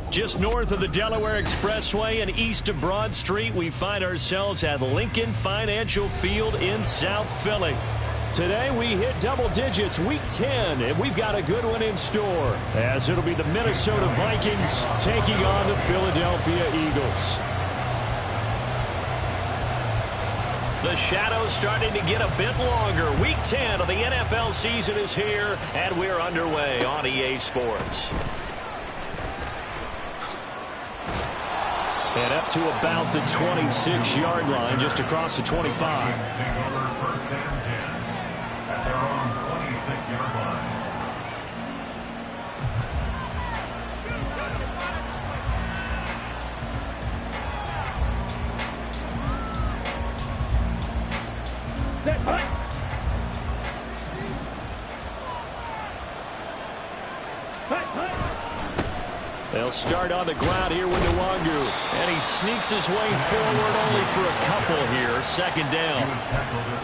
Just north of the Delaware Expressway and east of Broad Street, we find ourselves at Lincoln Financial Field in South Philly. Today we hit double digits, Week 10, and we've got a good one in store, as it'll be the Minnesota Vikings taking on the Philadelphia Eagles. The shadow's starting to get a bit longer. Week 10 of the NFL season is here, and we're underway on EA Sports. And up to about the 26-yard line, just across the 25. Take over first and 10 at their own 26-yard line. That's right. They'll start on the ground here with Nwangu. And he sneaks his way forward only for a couple here. Second down.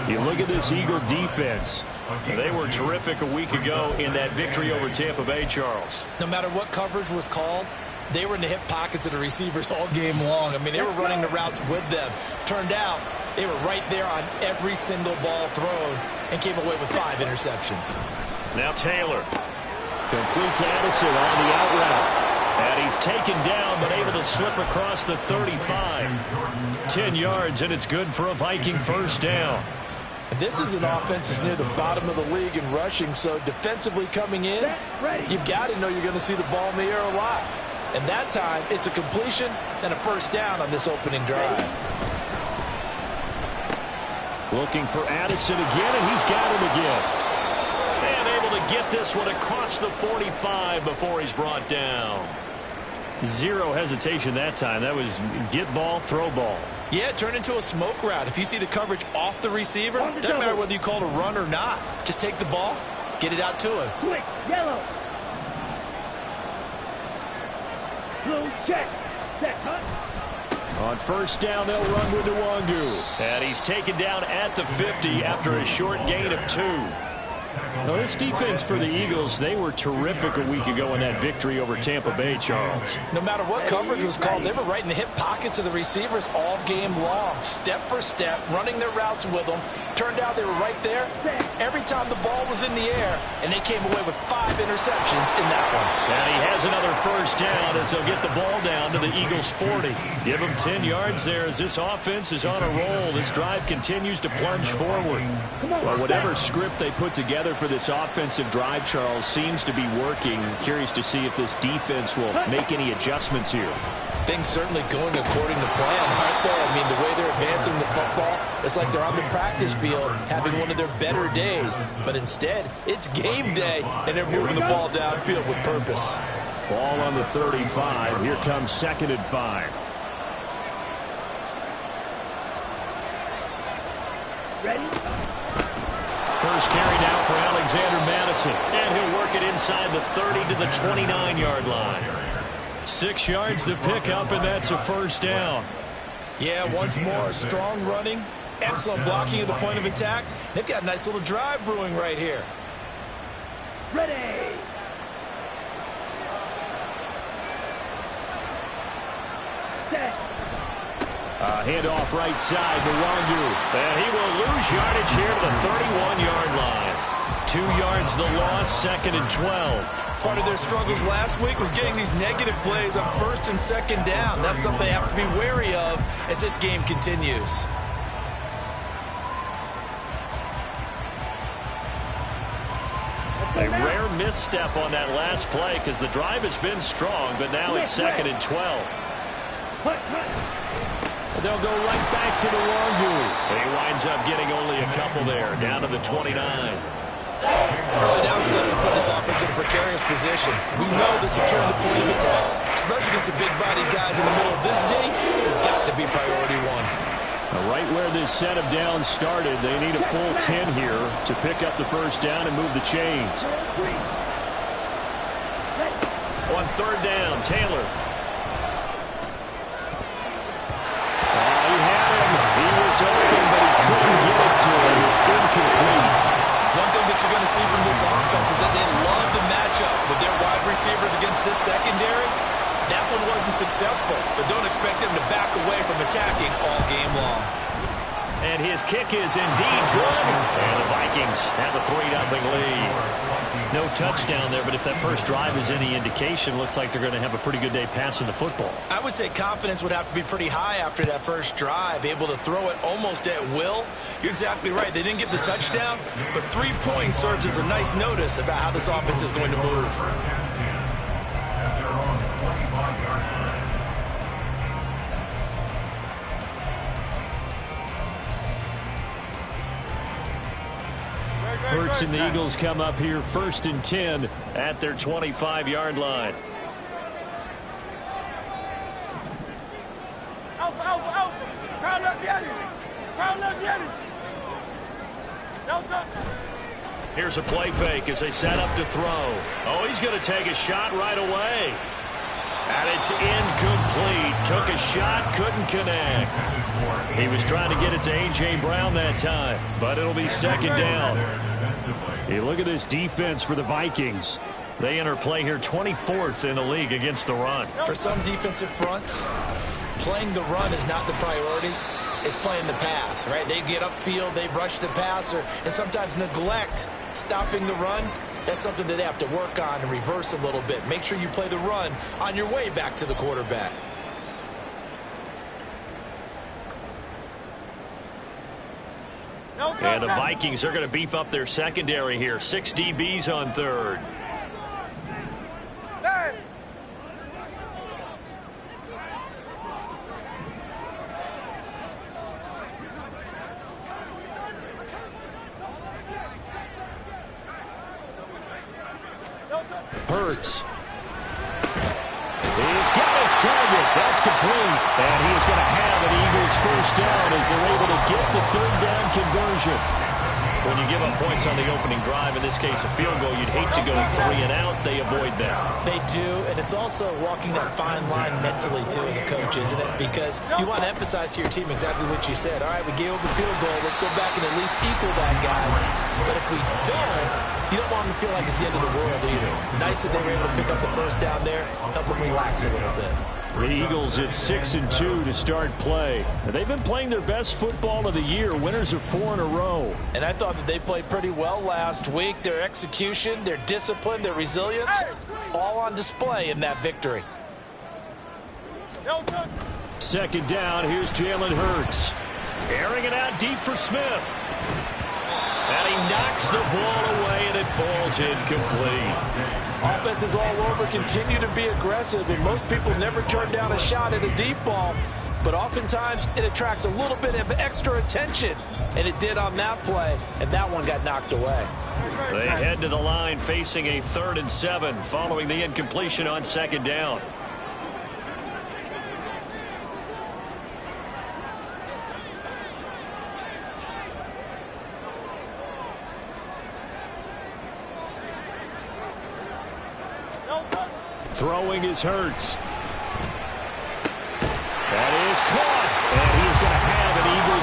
You look at this Eagle defense. They were terrific a week ago in that victory over Tampa Bay, Charles. No matter what coverage was called, they were in the hip pockets of the receivers all game long. I mean, they were running the routes with them. Turned out they were right there on every single ball thrown and came away with 5 interceptions. Now Taylor. Complete to Addison on the out route. And he's taken down, but able to slip across the 35. 10 yards, and it's good for a Viking first down. And this is an offense that's near the bottom of the league in rushing, so defensively coming in, you've got to know you're going to see the ball in the air a lot. And that time, it's a completion and a first down on this opening drive. Looking for Addison again, and he's got him again. And able to get this one across the 45 before he's brought down. Zero hesitation that time. That was get ball, throw ball. Yeah, it turned into a smoke route. If you see the coverage off the receiver, doesn't matter whether you call it a run or not. Just take the ball, get it out to him. Quick, yellow. Blue, check. Set, hut. On first down, they'll run with Nwangu. And he's taken down at the 50 after a short gain of 2. Now, this defense for the Eagles, they were terrific a week ago in that victory over Tampa Bay, Charles. No matter what coverage was called, they were right in the hip pockets of the receivers all game long, step for step, running their routes with them. Turned out they were right there every time the ball was in the air, and they came away with 5 interceptions in that one. And he has another first down as they'll get the ball down to the Eagles' 40. Give them 10 yards there as this offense is on a roll. This drive continues to plunge forward. Well, whatever script they put together for this offensive drive, Charles, seems to be working. I'm curious to see if this defense will make any adjustments here. Things certainly going according to plan, aren't they? I mean, the way they're advancing the football, it's like they're on the practice field having one of their better days. But instead, it's game day, and they're moving the ball downfield with purpose. Ball on the 35. Here comes 2nd and 5. Ready? First carry now for Alexander Madison. And he'll work it inside the 30 to the 29-yard line. 6 yards the pickup, and that's a first down. Yeah, once more, strong running, excellent blocking at the point of attack. They've got a nice little drive brewing right here. Ready. Set. Handoff right side to Wangu. And he will lose yardage here to the 31-yard line. 2 yards the loss, 2nd and 12. Part of their struggles last week was getting these negative plays on 1st and 2nd down. That's something they have to be wary of as this game continues. A rare misstep on that last play because the drive has been strong, but now it's 2nd and 12. And they'll go right back to the Wangu. And he winds up getting only a couple there, down to the 29. Early down stuff to put this offense in a precarious position. We know that securing the point of attack, especially against the big-bodied guys in the middle of this D, has got to be priority one. Right where this set of downs started, they need a full 10 here to pick up the first down and move the chains. On 3rd down, Taylor. He had him. He was open, but he couldn't get it to him. It's incomplete. One thing that you're going to see from this offense is that they love the matchup with their wide receivers against this secondary. That one wasn't successful, but don't expect them to back away from attacking all game long. And his kick is indeed good. And the Vikings have a 3-0 lead. No touchdown there, but if that first drive is any indication, looks like they're going to have a pretty good day passing the football. I would say confidence would have to be pretty high after that first drive, able to throw it almost at will. You're exactly right. They didn't get the touchdown, but 3 points serves as a nice notice about how this offense is going to move. Hurts and the Eagles come up here 1st and 10 at their 25-yard line. Here's a play fake as they set up to throw. Oh, he's going to take a shot right away. And it's incomplete. Took a shot, couldn't connect. He was trying to get it to A.J. Brown that time, but it'll be 2nd down. Hey, look at this defense for the Vikings. They enter play here 24th in the league against the run. For some defensive fronts, playing the run is not the priority. It's playing the pass, right? They get upfield, they rush the passer, and sometimes neglect stopping the run. That's something that they have to work on and reverse a little bit. Make sure you play the run on your way back to the quarterback. And the Vikings are going to beef up their secondary here. 6 DBs on 3rd. Hurts. He's got his target. That's complete. And he is going to have an Eagles first down as they're able to get the 3rd down conversion. When you give up points on the opening drive, in this case a field goal, you'd hate to go 3 and out. They avoid that. They do, and it's also walking that fine line mentally, too, as a coach, isn't it? Because you want to emphasize to your team exactly what you said. All right, we gave up a field goal. Let's go back and at least equal that, guys. But if we don't, you don't want them to feel like it's the end of the world either. Nice that they were able to pick up the first down there, help them relax a little bit. The Eagles at 6-2 to start play. They've been playing their best football of the year. Winners of 4 in a row. And I thought that they played pretty well last week. Their execution, their discipline, their resilience, all on display in that victory. 2nd down. Here's Jalen Hurts. Airing it out deep for Smith. And he knocks the ball away, and it falls incomplete. Offenses all over continue to be aggressive, and most people never turn down a shot at a deep ball. But oftentimes, it attracts a little bit of extra attention. And it did on that play, and that one got knocked away. They head to the line facing a 3rd and 7 following the incompletion on 2nd down. Throwing is Hurts. That is caught. And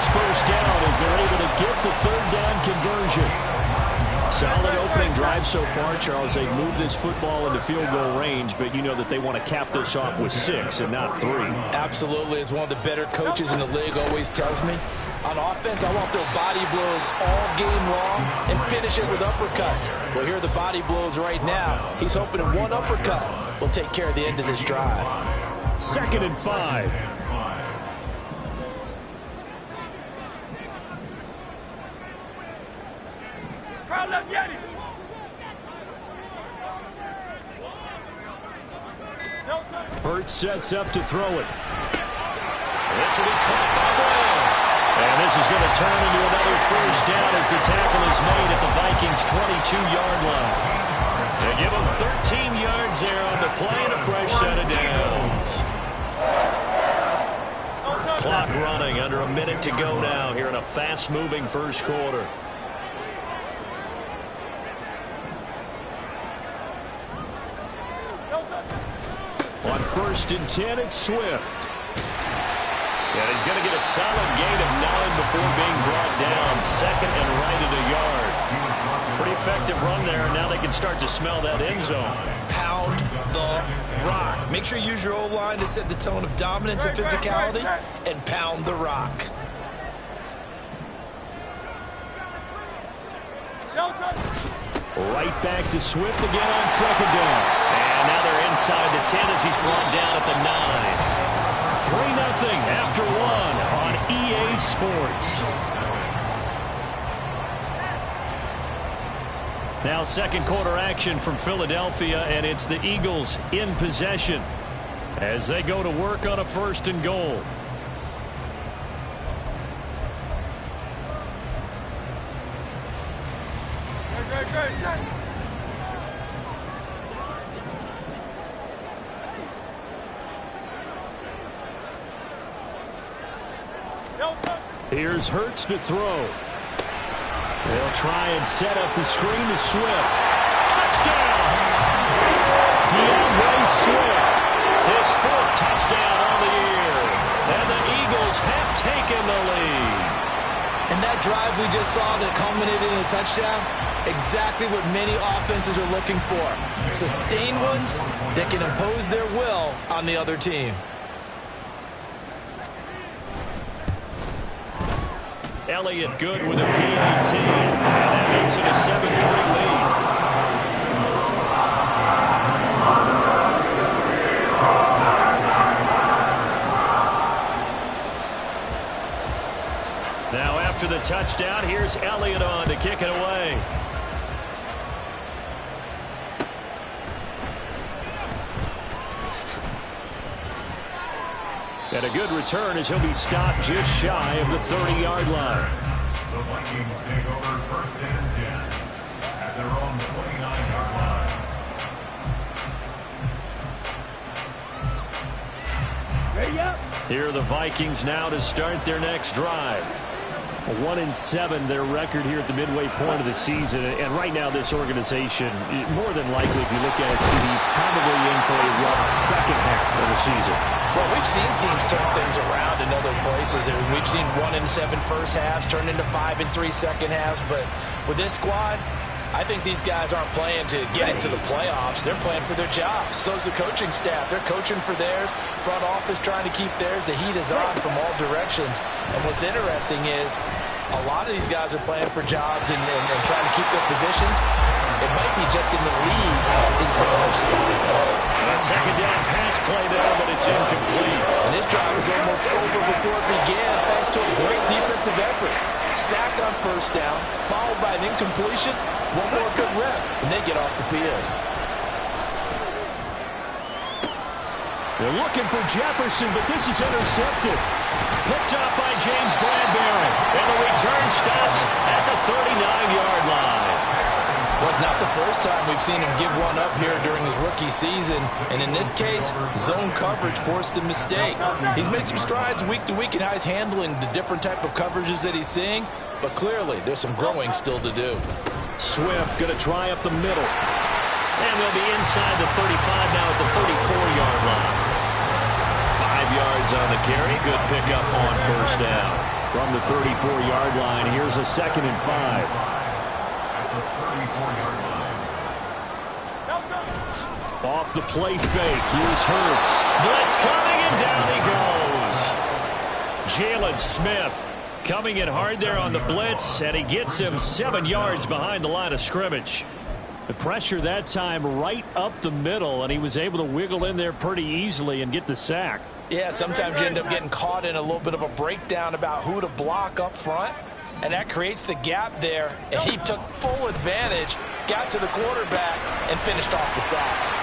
Eagles first down as they're able to get the third down conversion. Solid opening drive so far, Charles. They moved this football into field goal range, but you know that they want to cap this off with 6 and not 3. Absolutely. As one of the better coaches in the league always tells me, on offense, I want their body blows all game long and finish it with uppercuts. Well, here are the body blows right now. He's hoping that one uppercut will take care of the end of this drive. 2nd and 5. Hurts sets up to throw it. This will be caught by Brown. And this is going to turn into another first down as the tackle is made at the Vikings' 22-yard line. They give them 13 yards there on the play and a fresh set of downs. Clock running, under a minute to go now here in a fast-moving first quarter. On 1st and 10, it's Swift. And he's going to get a solid gain of 9 before being brought down. 2nd and right at a yard. Pretty effective run there, and now they can start to smell that end zone. Pound the rock. Make sure you use your O-line to set the tone of dominance and physicality, and pound the rock. Right back to Swift again on 2nd down. And now they're inside the 10 as he's brought down at the 9. 3-0 after 1 on EA Sports. Now 2nd quarter action from Philadelphia, and it's the Eagles in possession as they go to work on a 1st and goal. Here's Hurts to throw. They'll try and set up the screen to Swift. Touchdown! DeAndre Swift, his 4th touchdown on the year. And the Eagles have taken the lead. And that drive we just saw that culminated in a touchdown, exactly what many offenses are looking for. Sustained ones that can impose their will on the other team. Elliott good with a PAT, and that makes it a 7-3 lead. Now after the touchdown, here's Elliott on to kick it away. And a good return as he'll be stopped just shy of the 30-yard line. The Vikings take over 1st and 10 at their own 29-yard line. Ready up. Here are the Vikings now to start their next drive. 1-7 their record here at the midway point of the season, and right now this organization, more than likely if you look at it, CD, probably in for a rough second half of the season. Well, we've seen teams turn things around in other places. We've seen 1-7 first halves turn into 5-3 second halves, but with this squad, I think these guys aren't playing to get into the playoffs. They're playing for their jobs. So's the coaching staff. They're coaching for theirs. Front office trying to keep theirs. The heat is on from all directions. And what's interesting is a lot of these guys are playing for jobs and trying to keep their positions. It might be just in the league in some other spot. A 2nd down pass play there, but it's incomplete. And this drive was almost over before it began thanks to a great defensive effort. Sack on 1st down, followed by an incompletion. One more good rep, and they get off the field. They're looking for Jefferson, but this is intercepted. Picked up by James Bradbury. And the return stops at the 39-yard line. Well, it's not the first time we've seen him give one up here during his rookie season. And in this case, zone coverage forced the mistake. He's made some strides week to week in how he's handling the different type of coverages that he's seeing. But clearly, there's some growing still to do. Swift going to try up the middle. And they'll be inside the 35 now at the 34-yard line. 5 yards on the carry. Good pickup on 1st down. From the 34-yard line, here's a 2nd and 5. At the 34-yard line. Off the play fake, here's Hurts. Blitz coming, and down he goes. Jalen Smith coming in hard there on the blitz, and he gets him 7 yards behind the line of scrimmage. The pressure that time right up the middle, and he was able to wiggle in there pretty easily and get the sack. Yeah, sometimes you end up getting caught in a little bit of a breakdown about who to block up front, and that creates the gap there, and he took full advantage, got to the quarterback, and finished off the sack.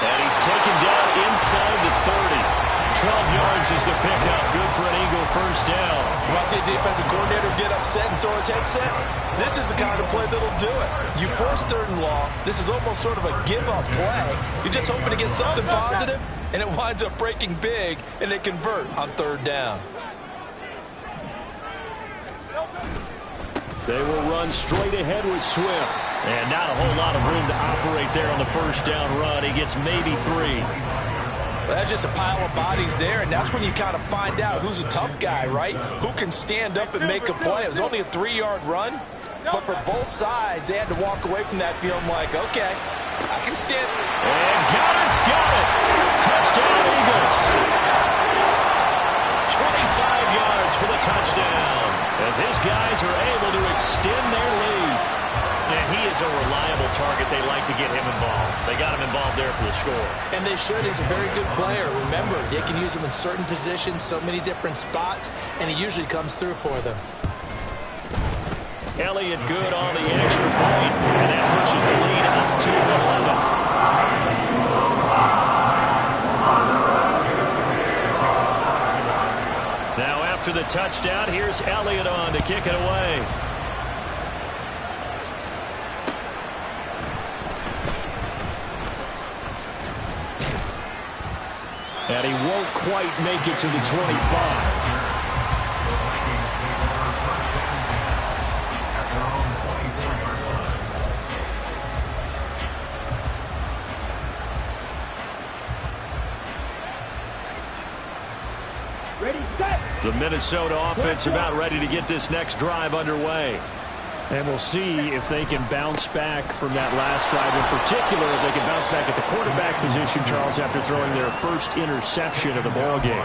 And he's taken down inside the 30. 12 yards is the pickup. Good for an Eagle first down. You want to see a defensive coordinator get upset and throw his headset? This is the kind of play that'll do it. You force 3rd and long. This is almost sort of a give-up play. You're just hoping to get something positive, and it winds up breaking big, and they convert on 3rd down. They will run straight ahead with Swift. And not a whole lot of room to operate there on the first down run. He gets maybe 3. Well, that's just a pile of bodies there, and that's when you kind of find out who's a tough guy, right? Who can stand up and make a play. It was only a 3-yard run, but for both sides, they had to walk away from that feeling like, okay, I can stand. And Goddard's got it. Touchdown, Eagles. 25 yards for the touchdown, as his guys are able to extend their lead. And he is a reliable target. They like to get him involved. They got him involved there for the score. And they should. He's a very good player. Remember, they can use him in certain positions, so many different spots, and he usually comes through for them. Elliott good on the extra point, and that pushes the lead up to 11. Now after the touchdown, here's Elliott on to kick it away. And he won't quite make it to the 25. The Vikings take over 1st and 10 at their own 24-yard line. Ready, set. The Minnesota offense about ready to get this next drive underway. And we'll see if they can bounce back from that last drive. In particular, if they can bounce back at the quarterback position, Charles, after throwing their first interception of the ballgame.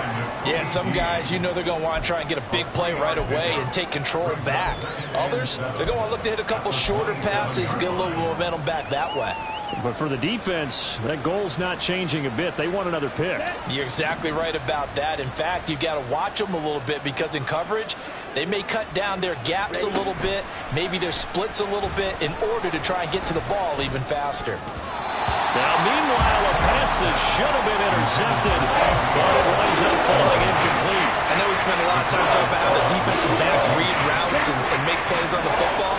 Yeah, and some guys, you know they're going to want to try and get a big play right away and take control back. Others, they're going to want to look to hit a couple shorter passes, get a little momentum back that way. But for the defense, that goal's not changing a bit. They want another pick. You're exactly right about that. In fact, you've got to watch them a little bit because in coverage, they may cut down their gaps a little bit, maybe their splits a little bit in order to try and get to the ball even faster. Now, meanwhile, a pass that should have been intercepted, but it winds up falling incomplete. I know we spent a lot of time talking about how the defensive backs read routes and make plays on the football.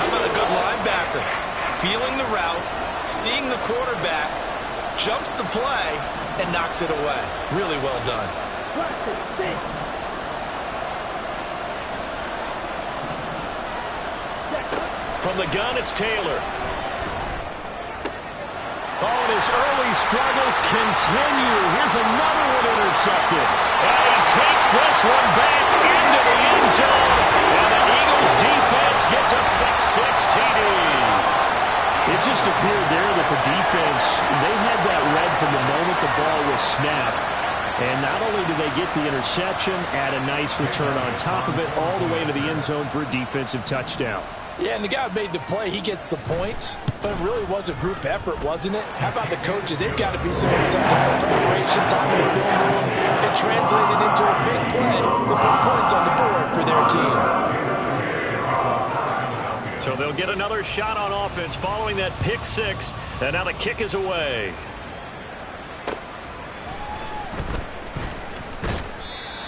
How about a good linebacker? Feeling the route, seeing the quarterback, jumps the play, and knocks it away. Really well done. From the gun, it's Taylor. Oh, and his early struggles continue. Here's another one intercepted. And he takes this one back into the end zone. And the Eagles defense gets a pick-6 TD. It just appeared there that the defense, they had that read from the moment the ball was snapped. And not only did they get the interception, add a nice return on top of it, all the way into the end zone for a defensive touchdown. Yeah, and the guy who made the play, he gets the points. But it really was a group effort, wasn't it? How about the coaches? They've got to be so excited about preparation, time in the film room. It translated into a big play that put points on the board for their team. So they'll get another shot on offense following that pick-6. And now the kick is away.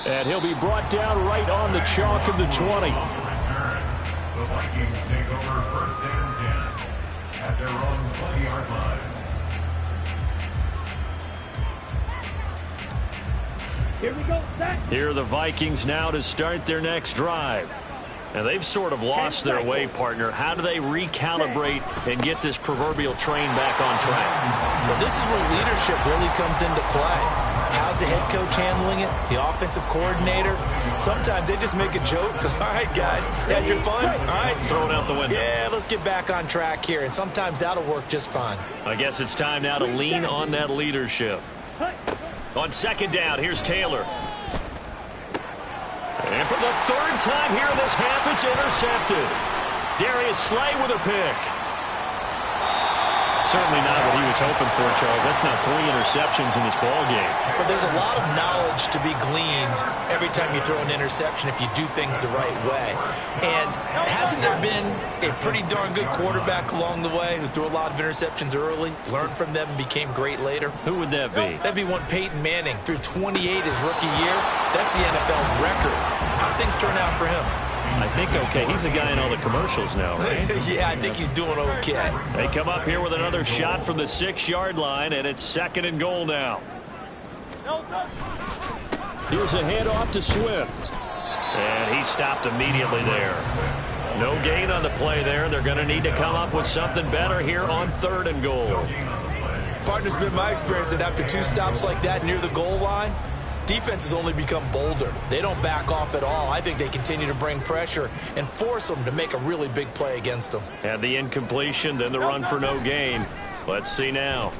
And he'll be brought down right on the chalk of the 20. The Vikings take over 1st and 10 at their own 20-yard line. Here we go, set. Here are the Vikings now to start their next drive. And they've sort of lost their way, partner. How do they recalibrate and get this proverbial train back on track? Well, this is where leadership really comes into play. How's the head coach handling it? The offensive coordinator? Sometimes they just make a joke. All right, guys, had your fun? All right. Throw it out the window. Yeah, let's get back on track here, and sometimes that'll work just fine. I guess it's time now to lean on that leadership. On second down, here's Taylor. And for the third time here in this half, it's intercepted. Darius Slay with a pick. Certainly not what he was hoping for, Charles. That's now 3 interceptions in this ball game. But there's a lot of knowledge to be gleaned every time you throw an interception if you do things the right way. And hasn't there been a pretty darn good quarterback along the way who threw a lot of interceptions early, learned from them, and became great later? Who would that be? That'd be one Peyton Manning. Threw 28 his rookie year. That's the NFL record. How'd things turn out for him? I think okay. He's a guy in all the commercials now, right? Yeah, I think he's doing okay. They come up here with another shot from the 6-yard line, and it's 2nd and goal now. Here's a handoff to Swift. And he stopped immediately there. No gain on the play there. They're going to need to come up with something better here on 3rd and goal. Partner's been my experience that after 2 stops like that near the goal line, defense has only become bolder. They don't back off at all. I think they continue to bring pressure and force them to make a really big play against them. Had the incompletion, then the run for no gain. Let's see now.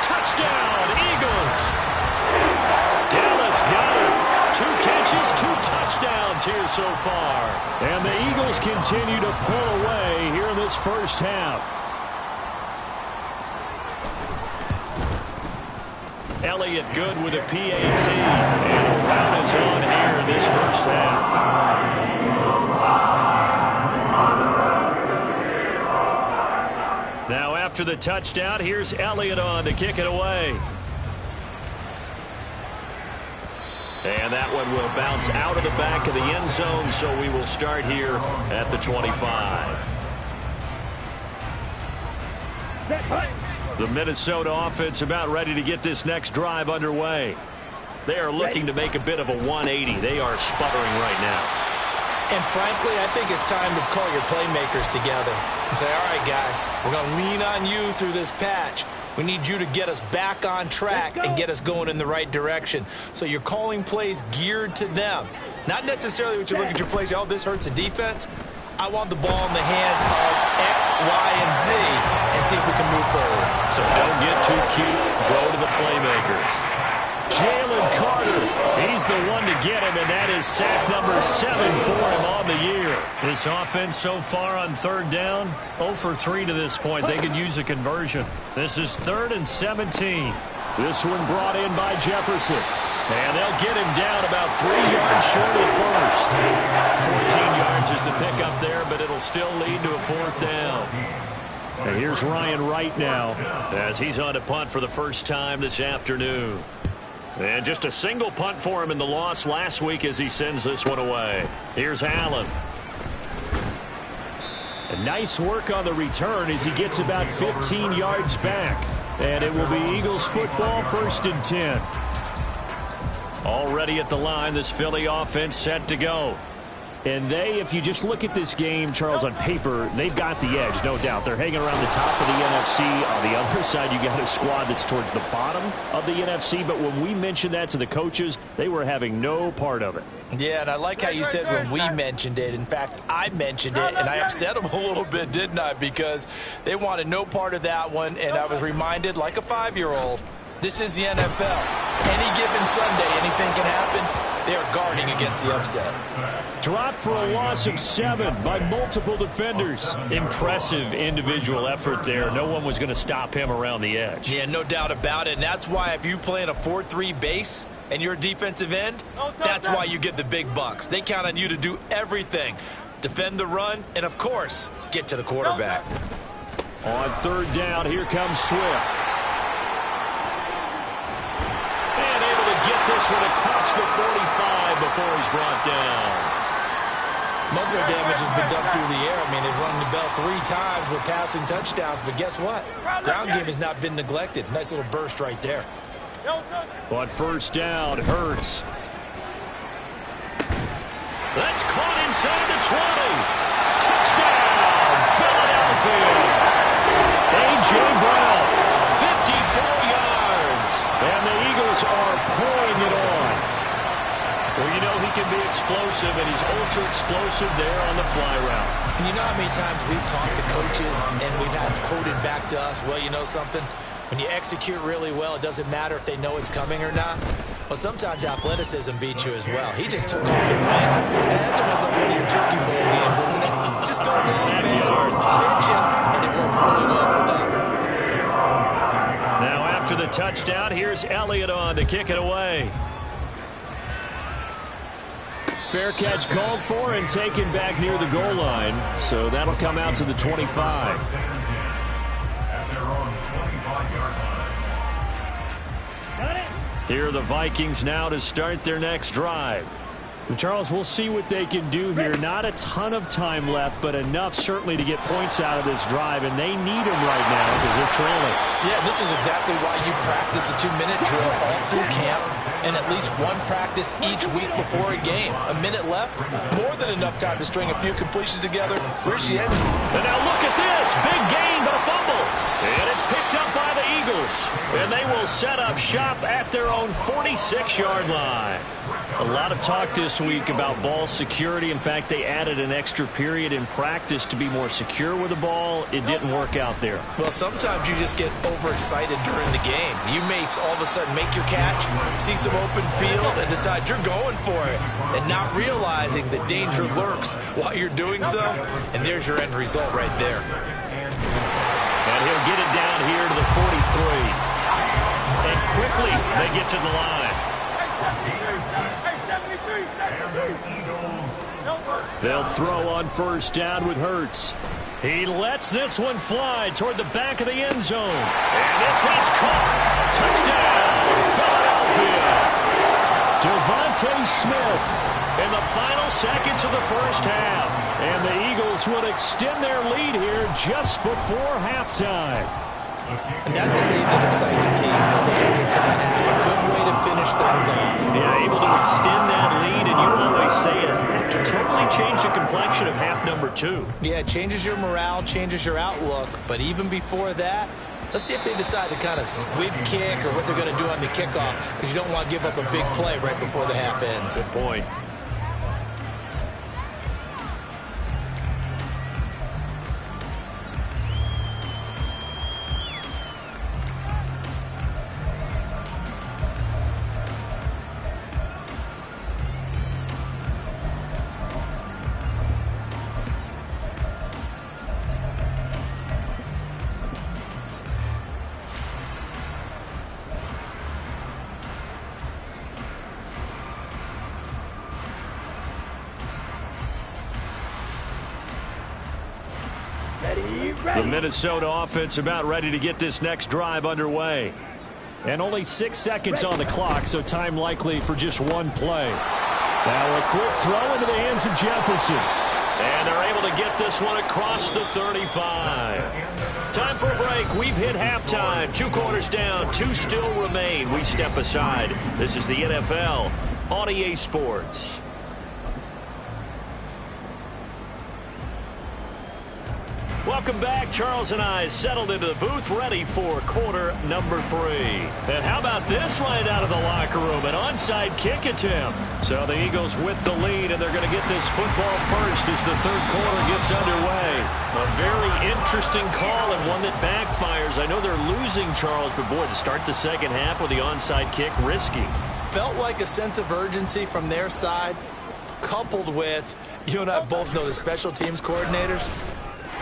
Touchdown, Eagles! Dallas got it. 2 catches, 2 touchdowns here so far. And the Eagles continue to pull away here in this first half. Elliott good with a PAT. And a run is on here in this first half. Now after the touchdown, here's Elliott on to kick it away. And that one will bounce out of the back of the end zone, so we will start here at the 25. The Minnesota offense about ready to get this next drive underway. They are looking to make a bit of a 180. They are sputtering right now. And frankly, I think it's time to call your playmakers together and say, all right, guys, we're going to lean on you through this patch. We need you to get us back on track and get us going in the right direction. So you're calling plays geared to them. Not necessarily what you look at your plays, oh, this hurts the defense. I want the ball in the hands of X, Y, and Z and see if we can move forward. So don't get too cute. Go to the playmakers. Jalen Carter, he's the one to get him, and that is sack number 7 for him on the year. This offense so far on 3rd down, 0 for 3 to this point. They could use a conversion. This is 3rd and 17. This one brought in by Jefferson. And they'll get him down about 3 yards short of the first. 14 yards is the pickup there, but it'll still lead to a 4th down. And here's Ryan Wright now as he's on to punt for the first time this afternoon. And just a single punt for him in the loss last week as he sends this one away. Here's Allen. And nice work on the return as he gets about 15 yards back. And it will be Eagles football, 1st and 10. Already at the line, this Philly offense set to go. And they, if you just look at this game, Charles, on paper, they've got the edge, no doubt. They're hanging around the top of the NFC. On the other side, you got a squad that's towards the bottom of the NFC. But when we mentioned that to the coaches, they were having no part of it. Yeah, and I like how you said when we mentioned it. In fact, I mentioned it, and I upset them a little bit, didn't I? Because they wanted no part of that one, and I was reminded, like a 5-year-old, this is the NFL. Any given Sunday, anything can happen. They are guarding against the upset. Dropped for a loss of 7 by multiple defenders. Impressive individual effort there. No one was going to stop him around the edge. Yeah, no doubt about it. And that's why if you play in a 4-3 base and you're a defensive end, that's why you get the big bucks. They count on you to do everything. Defend the run and, of course, get to the quarterback. On 3rd down, here comes Swift. And able to get this one across the 45 before he's brought down. Muscle damage has been done through the air. I mean, they've rung the bell 3 times with passing touchdowns, but guess what? Ground game has not been neglected. Nice little burst right there. On 1st down, Hurts. That's caught inside the 20. Touchdown, Philadelphia. A.J. Brown, 54 yards. be explosive, and he's ultra explosive there on the fly route. And you know how many times we've talked to coaches and we've had quoted back to us, well, you know something? When you execute really well, it doesn't matter if they know it's coming or not. Well, sometimes athleticism beats you as well. He just took off and went. And that's almost like one of your turkey bowl games, isn't it? Just go long, man. I'll hit you. And it worked really well for them. Now after the touchdown, here's Elliott on to kick it away. Fair catch called for and taken back near the goal line. So that'll come out to the 25. Here are the Vikings now to start their next drive. And Charles, we'll see what they can do here. Not a ton of time left, but enough certainly to get points out of this drive, and they need them right now because they're trailing. Yeah, this is exactly why you practice a 2-minute drill all through camp and at least one practice each week before a game. A minute left, more than enough time to string a few completions together. Where's she ends? And now look at this. Big gain, but a fumble. And it's picked up by the Eagles. And they will set up shop at their own 46-yard line. A lot of talk this week about ball security. In fact, they added an extra period in practice to be more secure with the ball. It didn't work out there. Well, sometimes you just get overexcited during the game. You may all of a sudden make your catch, see some open field, and decide you're going for it, and not realizing that danger lurks while you're doing so. And there's your end result right there. And he'll get it down here to the 43. And quickly they get to the line. They'll throw on first down with Hurts. He lets this one fly toward the back of the end zone. And this is caught. Touchdown, Philadelphia. Devontae Smith in the final seconds of the first half. And the Eagles would extend their lead here just before halftime. And that's a lead that excites a team as they head into the half. Good way to finish things off. Yeah, able to extend that lead, and you always say it can totally change the complexion of half number 2. Yeah, it changes your morale, changes your outlook. But even before that, let's see if they decide to kind of squib kick or what they're going to do on the kickoff, because you don't want to give up a big play right before the half ends. Good point. The Minnesota offense about ready to get this next drive underway. And only 6 seconds on the clock, so time likely for just one play. Now a quick throw into the hands of Jefferson. And they're able to get this one across the 35. Time for a break. We've hit halftime. 2 quarters down, 2 still remain. We step aside. This is the NFL on EA Sports. Welcome back. Charles and I settled into the booth, ready for quarter number 3. And how about this right out of the locker room? An onside kick attempt. So the Eagles with the lead, and they're going to get this football first as the third quarter gets underway. A very interesting call and one that backfires. I know they're losing, Charles, but boy, to start the second half with the onside kick, risky. Felt like a sense of urgency from their side, coupled with, you and I both know the special teams coordinators.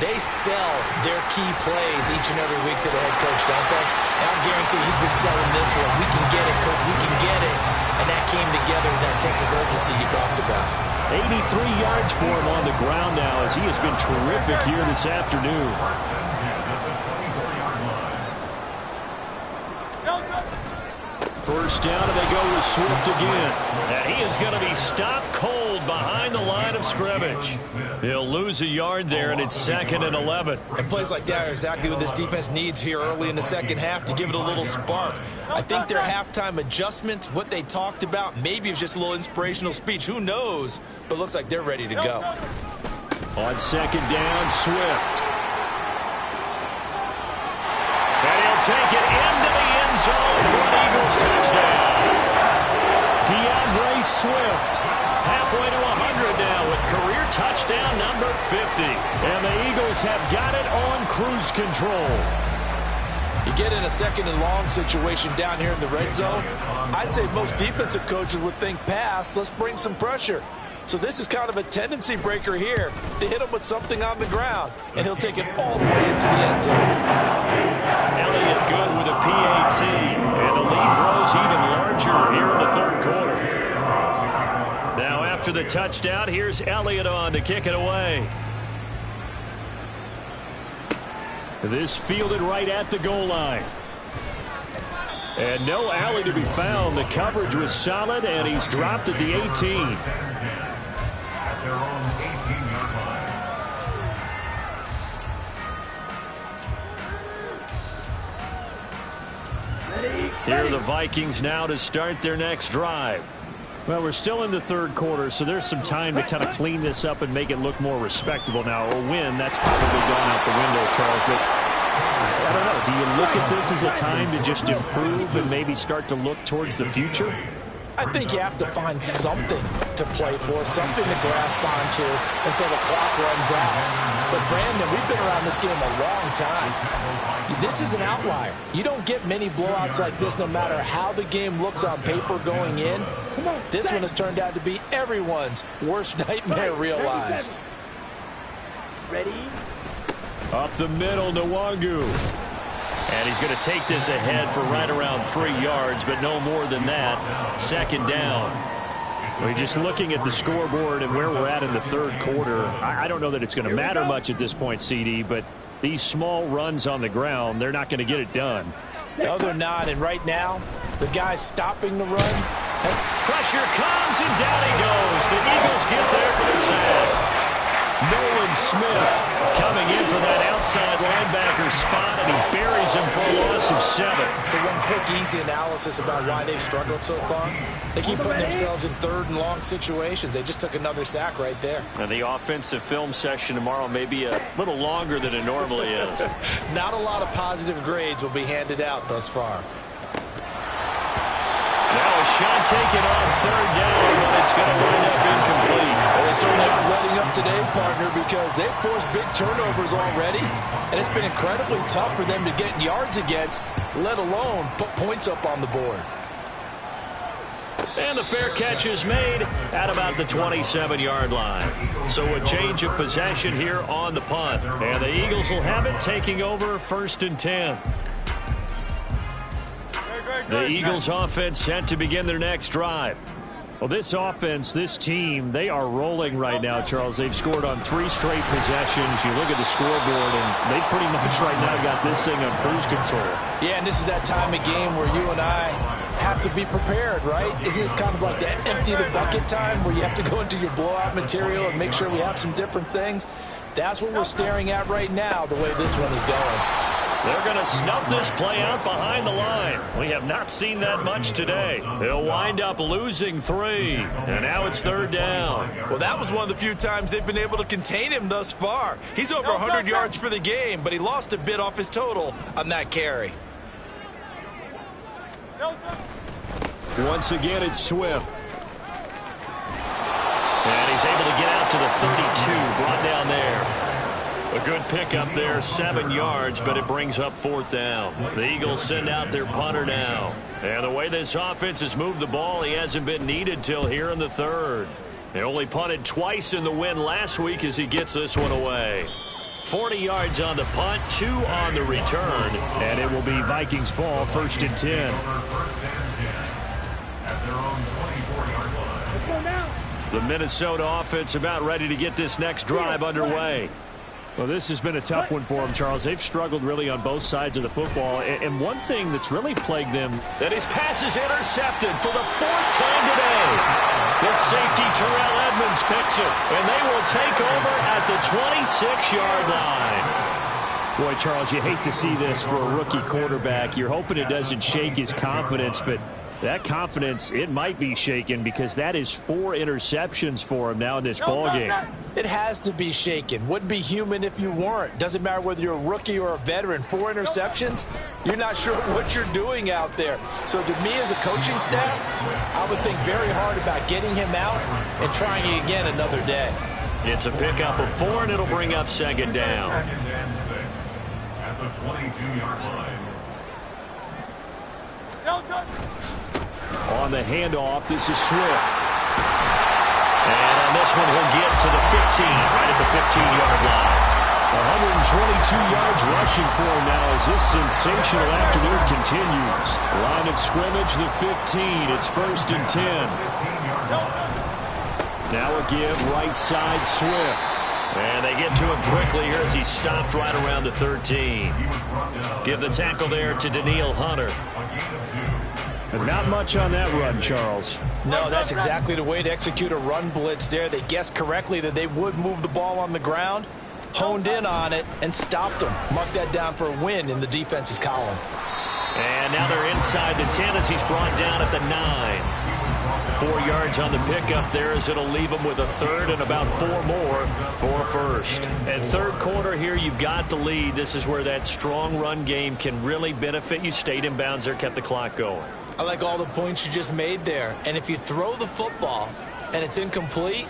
They sell their key plays each and every week to the head coach, don't they? And I guarantee he's been selling this one. We can get it, coach. We can get it. And that came together with that sense of urgency you talked about. 83 yards for him on the ground now as he has been terrific here this afternoon. First down, and they go with Swift again. And he is going to be stopped cold behind the line of scrimmage. He'll lose a yard there, and it's 2nd and 11. And plays like that are exactly what this defense needs here early in the second half to give it a little spark. I think their halftime adjustments, what they talked about, maybe it was just a little inspirational speech. Who knows? But looks like they're ready to go. On second down, Swift. And he'll take it into the end zone for an Eagles touchdown. DeAndre DeAndre Swift. Halfway to 100 now with career touchdown number 50. And the Eagles have got it on cruise control. You get in a second and long situation down here in the red zone, I'd say most defensive coaches would think pass, let's bring some pressure. So this is kind of a tendency breaker here to hit him with something on the ground, and he'll take it all the way into the end zone. Elliott good with a PAT, and the lead grows even larger here in the third quarter. Now after the touchdown, here's Elliott on to kick it away. This fielded right at the goal line. And no alley to be found. The coverage was solid, and he's dropped at the 18. At their own 18-yard line. Here are the Vikings now to start their next drive. Well, we're still in the third quarter, so there's some time to kind of clean this up and make it look more respectable. Now, a win, that's probably gone out the window, Charles, but I don't know. Do you look at this as a time to just improve and maybe start to look towards the future? I think you have to find something to play for, something to grasp onto until the clock runs out. But, Brandon, we've been around this game a long time. This is an outlier. You don't get many blowouts like this no matter how the game looks on paper going in. This one has turned out to be everyone's worst nightmare realized. Ready? Up the middle, Nwangu. And he's going to take this ahead for right around 3 yards, but no more than that. Second down. We're just looking at the scoreboard and where we're at in the third quarter. I don't know that it's going to matter much at this point, CD, but these small runs on the ground, they're not going to get it done. No, they're not. And right now, the guy's stopping the run. Pressure comes, and down he goes. The Eagles get there for the sack. Nolan Smith coming in for that outside linebacker spot, and he buries him for a loss of 7. So one quick, easy analysis about why they struggled so far. They keep putting themselves in third and long situations. They just took another sack right there. And the offensive film session tomorrow may be a little longer than it normally is. Not a lot of positive grades will be handed out thus far. Now a shot taken on third down, but it's going to wind up incomplete. They certainly aren't letting up today, partner, because they've forced big turnovers already, and it's been incredibly tough for them to get yards against, let alone put points up on the board. And the fair catch is made at about the 27-yard line. So a change of possession here on the punt. And the Eagles will have it, taking over 1st and 10. The Eagles offense set to begin their next drive. Well, this offense, this team, they are rolling right now, Charles. They've scored on 3 straight possessions. You look at the scoreboard, and they pretty much right now got this thing on cruise control. Yeah, and this is that time of game where you and I have to be prepared, right? Isn't this kind of like that empty the bucket time where you have to go into your blowout material and make sure we have some different things? That's what we're staring at right now, the way this one is going. They're going to snuff this play out behind the line. We have not seen that much today. They'll wind up losing 3. And now it's third down. Well, that was one of the few times they've been able to contain him thus far. He's over 100 yards for the game, but he lost a bit off his total on that carry. Once again, it's Swift. And he's able to get out to the 32, brought down there. A good pickup there, 7 yards, but it brings up 4th down. The Eagles send out their punter now. And the way this offense has moved the ball, he hasn't been needed till here in the third. He only punted twice in the win last week as he gets this one away. 40 yards on the punt, 2 on the return, and it will be Vikings ball, 1st and 10. At their own 24-yard line. Let's go now. The Minnesota offense about ready to get this next drive underway. Well, this has been a tough one for them, Charles. They've struggled really on both sides of the football. And one thing that's really plagued them, that his pass is intercepted for the 4th time today. The safety, Terrell Edmonds, picks it, and they will take over at the 26-yard line. Boy, Charles, you hate to see this for a rookie quarterback. You're hoping it doesn't shake his confidence, but That confidence, it might be shaken because that is 4 interceptions for him now in this ball game. It has to be shaken. Wouldn't be human if you weren't. Doesn't matter whether you're a rookie or a veteran. 4 interceptions, you're not sure what you're doing out there. So to me as a coaching staff, I would think very hard about getting him out and trying it again another day. It's a pickup of 4, and it'll bring up second down. Second and 6 at the 22-yard line. On the handoff, this is Swift. And on this one, he'll get to the 15, right at the 15-yard line. 122 yards rushing for him now as this sensational afternoon continues. Line of scrimmage, the 15. It's 1st and 10. Now a give, right side, Swift. And they get to him quickly here as he stopped right around the 13. Give the tackle there to Daniil Hunter. But not much on that run, Charles. No, that's exactly the way to execute a run blitz there. They guessed correctly that they would move the ball on the ground, honed in on it, and stopped them. Mark that down for a win in the defense's column. And now they're inside the 10 as he's brought down at the 9. 4 yards on the pickup there as it'll leave them with a 3rd and about 4 more for a first. And third quarter here, you've got the lead. This is where that strong run game can really benefit you. Stayed in bounds there, kept the clock going. I like all the points you just made there. And if you throw the football and it's incomplete,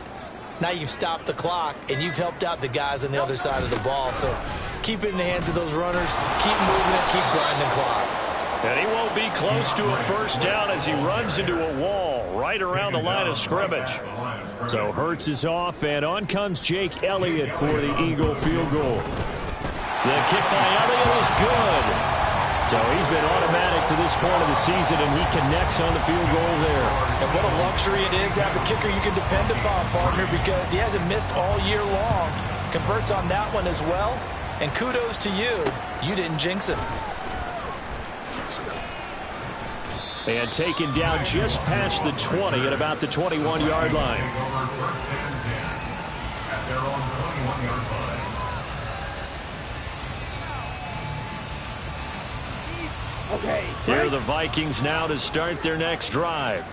now you've stopped the clock and you've helped out the guys on the other side of the ball. So keep it in the hands of those runners. Keep moving it. Keep grinding clock. And he won't be close to a first down as he runs into a wall right around the line of scrimmage. So Hurts is off, and on comes Jake Elliott for the Eagle field goal. The kick by Elliott is good. So he's been automatic to this point of the season, and he connects on the field goal there. And what a luxury it is to have a kicker you can depend upon, partner, because he hasn't missed all year long. Converts on that one as well. And kudos to you. You didn't jinx him. And taken down just past the 20 at about the 21-yard line. At their own 21-yard line. Okay. Here are the Vikings now to start their next drive.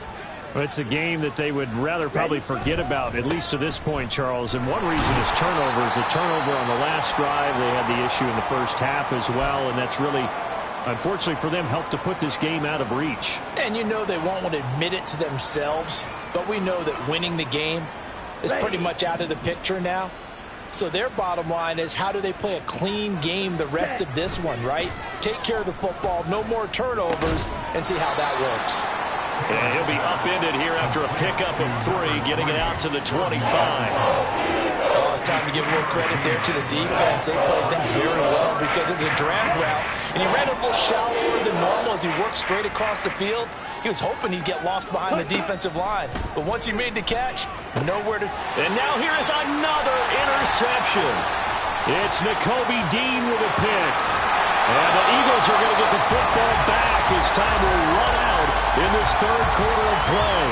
Well, it's a game that they would rather probably forget about, at least to this point, Charles. And one reason is turnovers. A turnover on the last drive. They had the issue in the first half as well, and that's really, unfortunately for them, helped to put this game out of reach. And you know they won't want to admit it to themselves, but we know that winning the game is pretty much out of the picture now. So their bottom line is, how do they play a clean game the rest of this one, right? Take care of the football, no more turnovers, and see how that works. And he'll be upended here after a pickup of 3, getting it out to the 25. Oh, it's time to give a little credit there to the defense. They played that very well because it was a drag route, and he ran a little shallower than normal as he worked straight across the field. He was hoping he'd get lost behind the defensive line, but once he made the catch, nowhere to... And now here is another interception. It's Nakobe Dean with a pick. And the Eagles are going to get the football back as time will run out in this third quarter of play.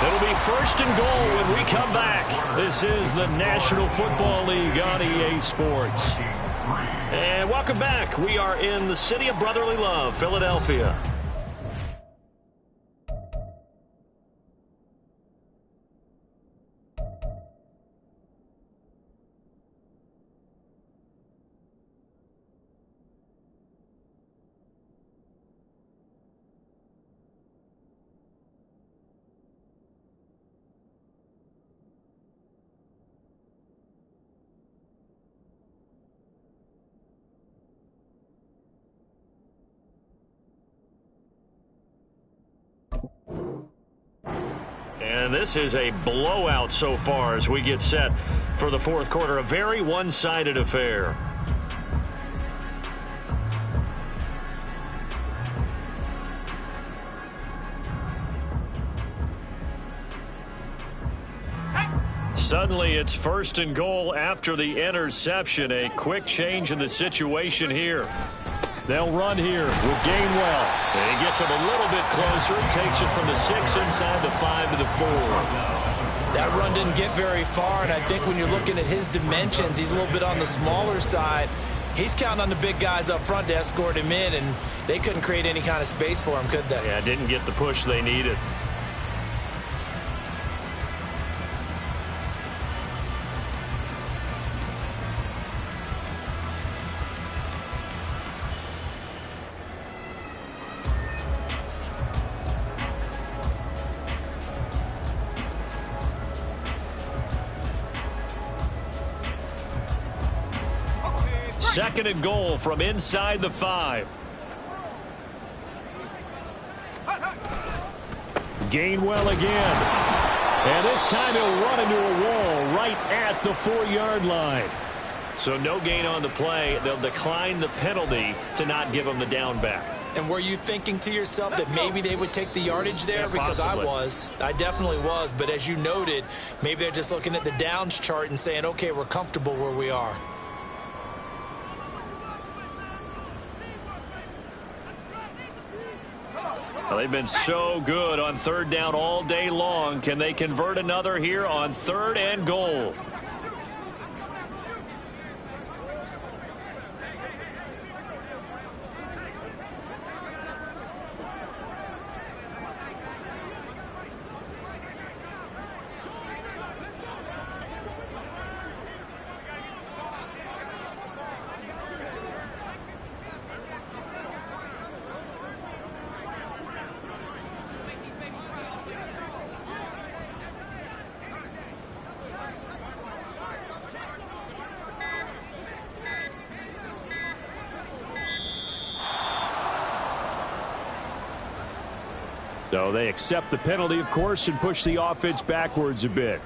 It'll be 1st and goal when we come back. This is the National Football League on EA Sports. And welcome back. We are in the city of brotherly love, Philadelphia. And this is a blowout so far as we get set for the fourth quarter. A very one-sided affair. Suddenly it's 1st and goal after the interception. A quick change in the situation here. They'll run here with Gainwell. And he gets him a little bit closer. Takes it from the 6 inside the 5 to the 4. That run didn't get very far, and I think when you're looking at his dimensions, he's a little bit on the smaller side. He's counting on the big guys up front to escort him in, and they couldn't create any kind of space for him, could they? Yeah, didn't get the push they needed. Second and goal from inside the 5. Gainwell again. And this time he'll run into a wall right at the 4-yard line. So no gain on the play. They'll decline the penalty to not give him the down back. And were you thinking to yourself that maybe they would take the yardage there? Yeah, because possibly. I definitely was. But as you noted, maybe they're just looking at the downs chart and saying, okay, we're comfortable where we are. Well, they've been so good on third down all day long. Can they convert another here on 3rd and goal? So they accept the penalty, of course, and push the offense backwards a bit.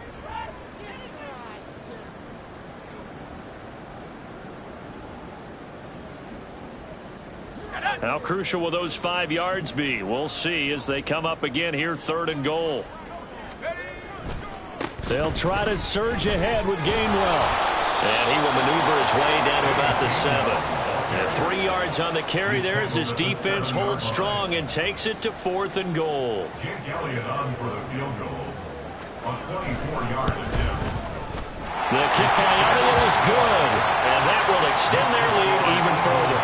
How crucial will those 5 yards be? We'll see as they come up again here, 3rd and goal. They'll try to surge ahead with Gainwell. And he will maneuver his way down to about the 7. And 3 yards on the carry there as his defense holds strong and takes it to 4th and goal. Jake Elliott on for the field goal on 24-yard attempt. The kick by Elliott is good, and that will extend their lead even further.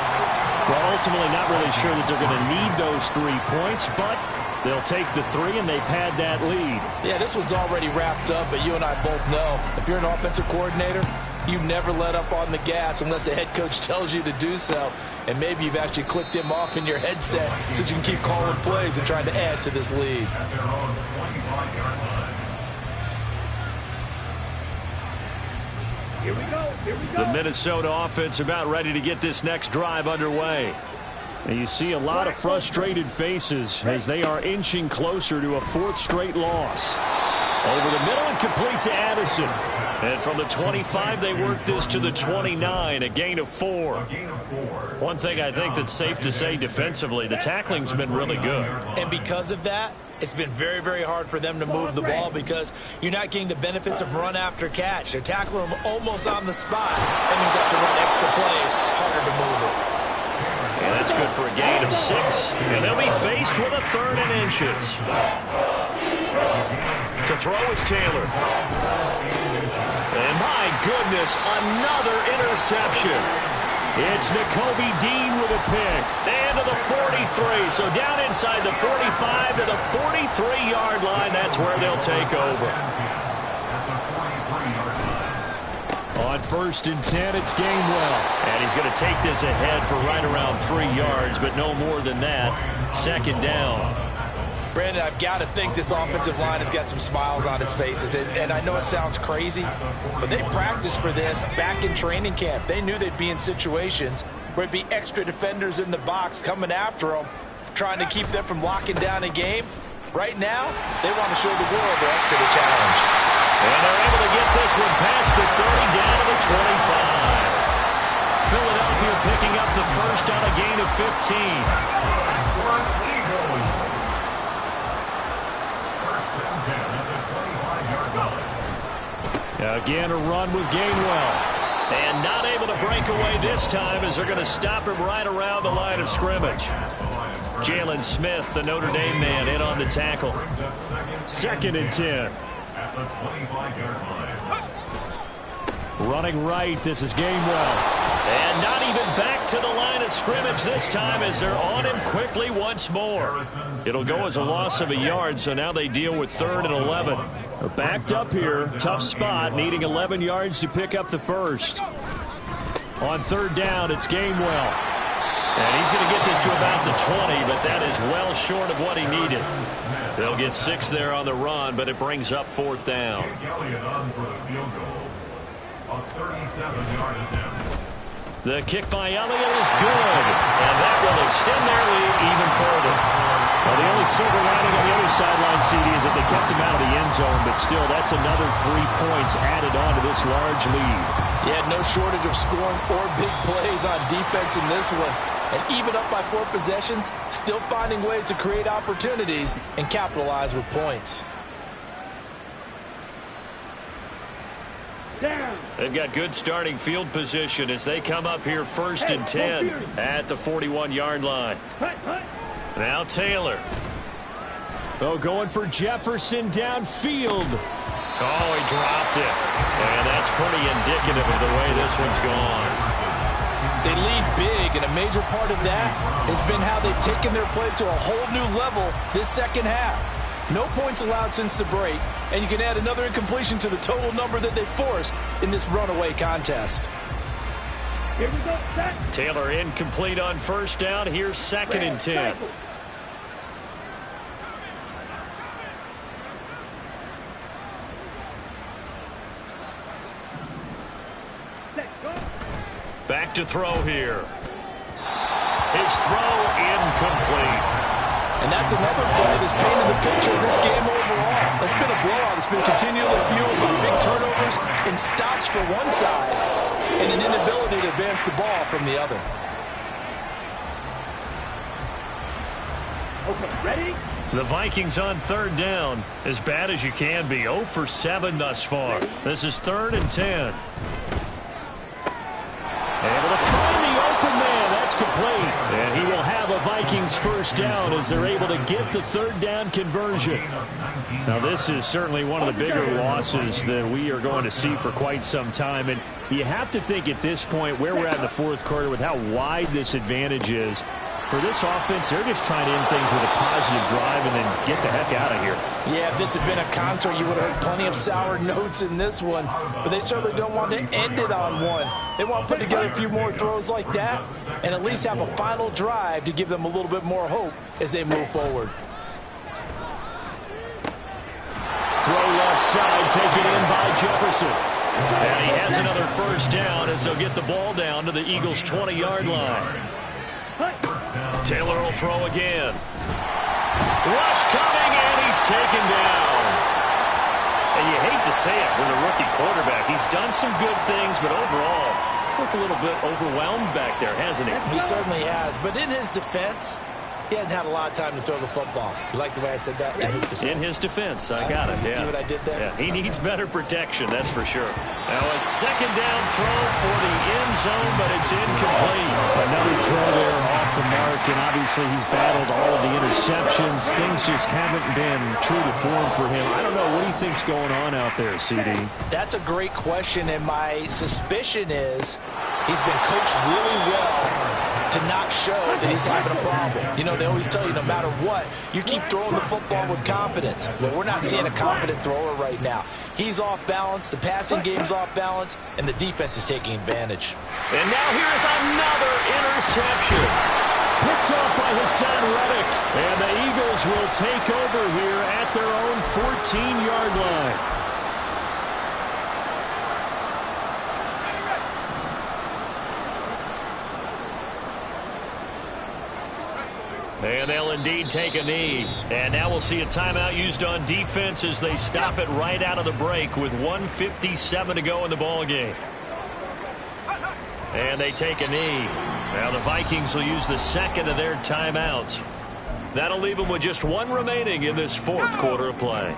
Well, ultimately not really sure that they're going to need those 3 points, but they'll take the 3 and they pad that lead. Yeah, this one's already wrapped up, but you and I both know if you're an offensive coordinator, you never let up on the gas unless the head coach tells you to do so. And maybe you've actually clicked him off in your headset so you can keep calling plays and trying to add to this lead. At their own 25-yard line. Here we go. Here we go. The Minnesota offense about ready to get this next drive underway. And you see a lot of frustrated faces as they are inching closer to a 4th straight loss. Over the middle and complete to Addison. And from the 25, they work this to the 29, a gain of 4. One thing I think that's safe to say defensively, the tackling's been really good. And because of that, it's been very, very hard for them to move the ball because you're not getting the benefits of run after catch. They're tackling them almost on the spot. That means they have to run extra plays, harder to move it. And that's good for a gain of 6. And they'll be faced with a 3rd and inches. To throw is Taylor. And my goodness, another interception. It's Nakobe Dean with a pick. And to the 43. So down inside the 45 to the 43-yard line. That's where they'll take over. On 1st and 10, it's Gainwell. And he's going to take this ahead for right around 3 yards, but no more than that. 2nd down. Brandon, I've got to think this offensive line has got some smiles on its faces. And I know it sounds crazy, but they practiced for this back in training camp. They knew they'd be in situations where it'd be extra defenders in the box coming after them, trying to keep them from locking down a game. Right now, they want to show the world they're up to the challenge. And they're able to get this one past the 30 down to the 25. Philadelphia picking up the first on a gain of 15. Again, a run with Gainwell. And not able to break away this time as they're going to stop him right around the line of scrimmage. Jalen Smith, the Notre Dame man, in on the tackle. 2nd and 10. At the 25-yard line. Running right, this is Gainwell. And not even back to the line of scrimmage this time as they're on him quickly once more. It'll go as a loss of a yard, so now they deal with 3rd and 11. They're backed up here. Tough spot, needing 11 yards to pick up the first. On 3rd down, it's Gainwell. And he's going to get this to about the 20, but that is well short of what he needed. They'll get 6 there on the run, but it brings up 4th down. The kick by Elliott is good, and that will extend their lead even further. Well, the only silver lining on the other sideline, CD, is that they kept him out of the end zone, but still, that's another 3 points added on to this large lead. Yeah, no shortage of scoring or big plays on defense in this one. And even up by 4 possessions, still finding ways to create opportunities and capitalize with points. They've got good starting field position as they come up here 1st and 10 at the 41-yard line. Now Taylor. Oh, going for Jefferson downfield. Oh, he dropped it. And that's pretty indicative of the way this one's gone. They lead big, and a major part of that has been how they've taken their play to a whole new level this second half. No points allowed since the break, and you can add another incompletion to the total number that they forced in this runaway contest. Here we go, set. Taylor incomplete on 1st down. Here's 2nd and 10. Back to throw here. His throw incomplete. And that's another play that's painted the picture of this game overall. It's been a blowout. It's been continually fueled by big turnovers and stops for one side and an inability to advance the ball from the other. Okay, ready? The Vikings on 3rd down. As bad as you can be. 0 for 7 thus far. This is 3rd and 10. Able to find the open man. That's complete. And he will have a Vikings 1st down as they're able to get the 3rd down conversion. Now, this is certainly one of the bigger losses that we are going to see for quite some time. And you have to think at this point where we're at in the 4th quarter with how wide this advantage is. For this offense, they're just trying to end things with a positive drive and then get the heck out of here. Yeah, if this had been a concert, you would have heard plenty of sour notes in this one. But they certainly don't want to end it on one. They want to put together a few more throws like that and at least have a final drive to give them a little bit more hope as they move forward. Throw left side, taken in by Jefferson. And he has another 1st down as they'll get the ball down to the Eagles' 20-yard line. Taylor will throw again. Rush coming, and he's taken down. And you hate to say it with a rookie quarterback. He's done some good things, but overall, looked a little bit overwhelmed back there, hasn't he? He certainly has. But in his defense, he hasn't had a lot of time to throw the football. You like the way I said that? In his defense. In his defense. I got it. See what I did there? Yeah, he needs better protection, that's for sure. Now a 2nd down throw for the end zone, but it's incomplete. Another throw there off the mark, and obviously he's battled all of the interceptions. Things just haven't been true to form for him. I don't know. What do you think's going on out there, CD? That's a great question, and my suspicion is he's been coached really well to not show that he's having a problem. You know, they always tell you no matter what, you keep throwing the football with confidence. Well, we're not seeing a confident thrower right now. He's off balance, the passing game's off balance, and the defense is taking advantage. And now here's another interception. Picked off by Hassan Reddick. And the Eagles will take over here at their own 14-yard line. And they'll indeed take a knee. And now we'll see a timeout used on defense as they stop it right out of the break with 1:57 to go in the ballgame. And they take a knee. Now the Vikings will use the 2nd of their timeouts. That'll leave them with just 1 remaining in this 4th quarter of play.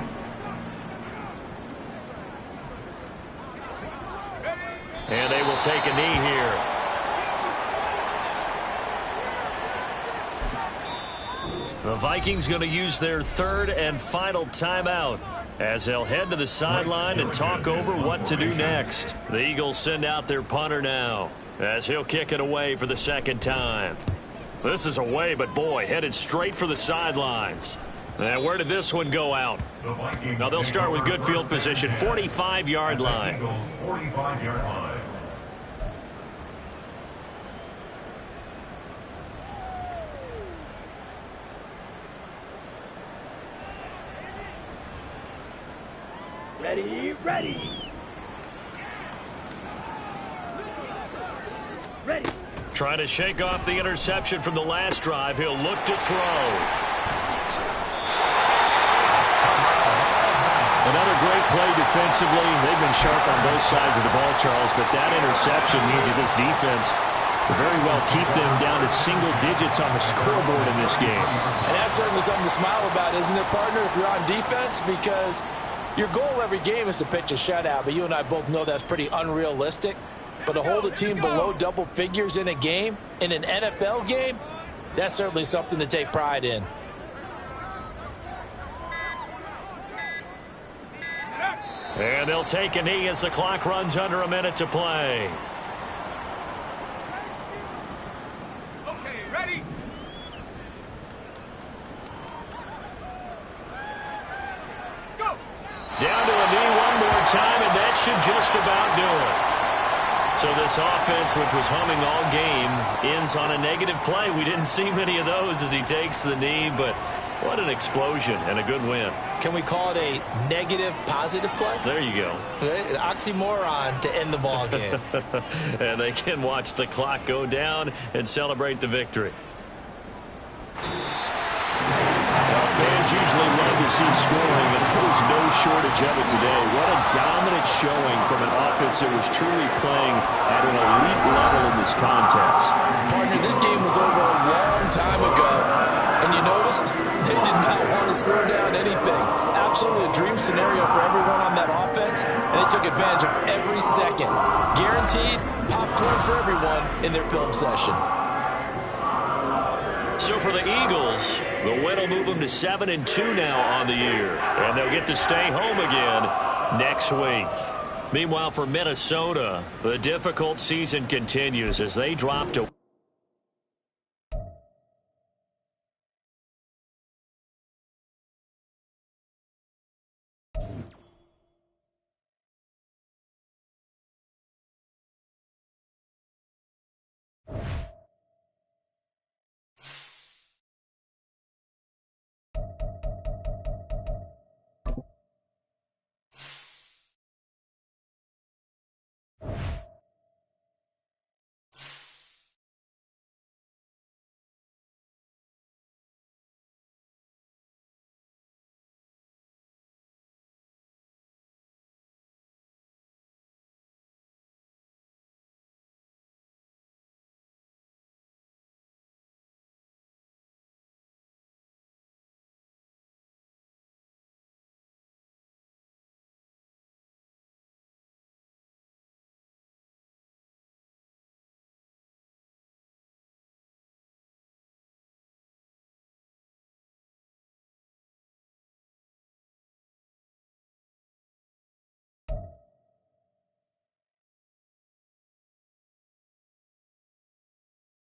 And they will take a knee here. The Vikings going to use their 3rd and final timeout as they'll head to the sideline and talk over what to do next. The Eagles send out their punter now as he'll kick it away for the second time. This is away, but boy, headed straight for the sidelines. And where did this one go out? Now they'll start with good field position, 45-yard line. 45-yard line. Ready, ready. Ready. Trying to shake off the interception from the last drive. He'll look to throw. Another great play defensively. They've been sharp on both sides of the ball, Charles, but that interception means that this defense will very well keep them down to single digits on the scoreboard in this game. And that's certainly something to smile about, isn't it, partner, if you're on defense? Because your goal every game is to pitch a shutout, but you and I both know that's pretty unrealistic. But to hold a team below double figures in a game, in an NFL game, that's certainly something to take pride in. And they'll take a knee as the clock runs under a minute to play. Okay, ready. Go. Down to a knee one more time, and that should just about do it. So this offense, which was humming all game, ends on a negative play. We didn't see many of those as he takes the knee, but what an explosion and a good win. Can we call it a negative positive play? There you go. An oxymoron to end the ball game. And they can watch the clock go down and celebrate the victory. Fans usually love to see scoring, and there was no shortage of it today. What a dominant showing from an offense that was truly playing at an elite level in this contest. Partner, this game was over a long time ago, and you noticed they did not want to slow down anything. Absolutely a dream scenario for everyone on that offense, and they took advantage of every second. Guaranteed popcorn for everyone in their film session. So for the Eagles, the win will move them to 7-2 now on the year. And they'll get to stay home again next week. Meanwhile, for Minnesota, the difficult season continues as they drop to